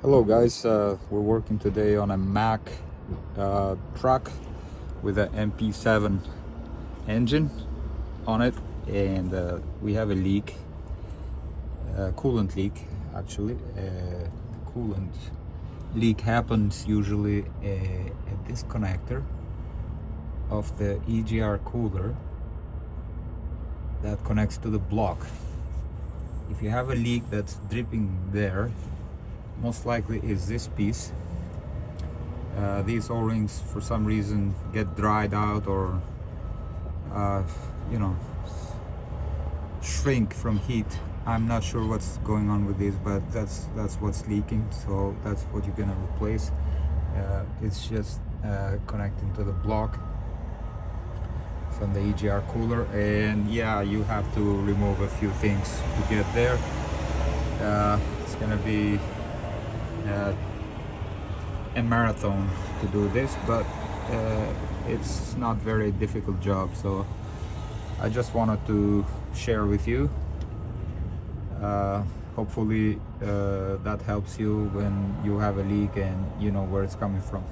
Hello guys, we're working today on a Mack truck with an MP7 engine on it, and we have a leak, coolant leak actually. Coolant leak happens usually at this connector of the EGR cooler that connects to the block. If you have a leak that's dripping there, most likely is this piece. These O-rings for some reason get dried out or you know, shrink from heat. I'm not sure what's going on with these, but that's what's leaking, so that's what you're gonna replace. It's just connecting to the block from the EGR cooler, and yeah, you have to remove a few things to get there. It's gonna be a marathon to do this, but it's not very difficult job, so I just wanted to share with you. Hopefully that helps you when you have a leak and you know where it's coming from.